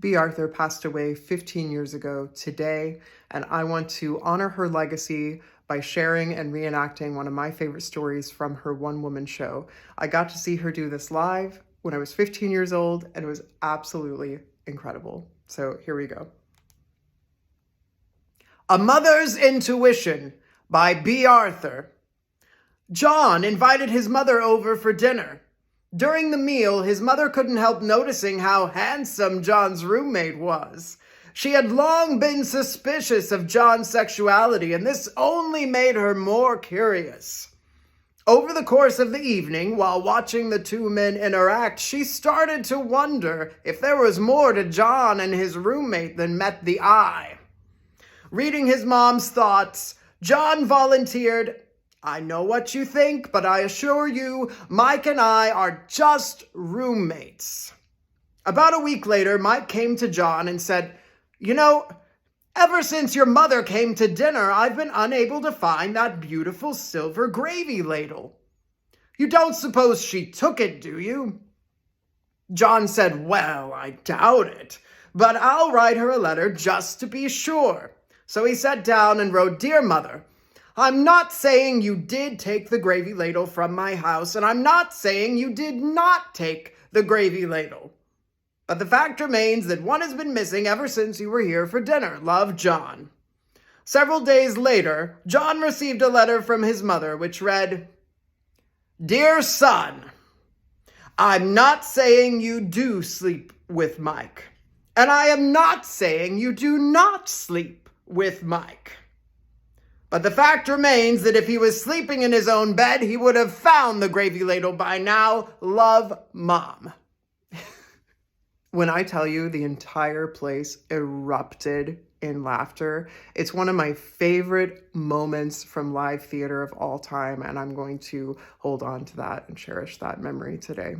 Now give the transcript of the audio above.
Bea Arthur passed away 15 years ago today, and I want to honor her legacy by sharing and reenacting one of my favorite stories from her one-woman show. I got to see her do this live when I was 15 years old, and it was absolutely incredible. So here we go. A Mother's Intuition by Bea Arthur. John invited his mother over for dinner. During the meal, his mother couldn't help noticing how handsome John's roommate was. She had long been suspicious of John's sexuality, and this only made her more curious. Over the course of the evening, while watching the two men interact, she started to wonder if there was more to John and his roommate than met the eye. Reading his mom's thoughts, John volunteered, "I know what you think, but I assure you, Mike and I are just roommates." About a week later, Mike came to John and said, "You know, ever since your mother came to dinner, I've been unable to find that beautiful silver gravy ladle. You don't suppose she took it, do you?" John said, "Well, I doubt it, but I'll write her a letter just to be sure." So he sat down and wrote, "Dear Mother, I'm not saying you did take the gravy ladle from my house, and I'm not saying you did not take the gravy ladle. But the fact remains that one has been missing ever since you were here for dinner. Love, John." Several days later, John received a letter from his mother which read, "Dear son, I'm not saying you do sleep with Mike, and I am not saying you do not sleep with Mike. But the fact remains that if he was sleeping in his own bed, he would have found the gravy ladle by now. Love, Mom." When I tell you the entire place erupted in laughter, it's one of my favorite moments from live theater of all time, and I'm going to hold on to that and cherish that memory today.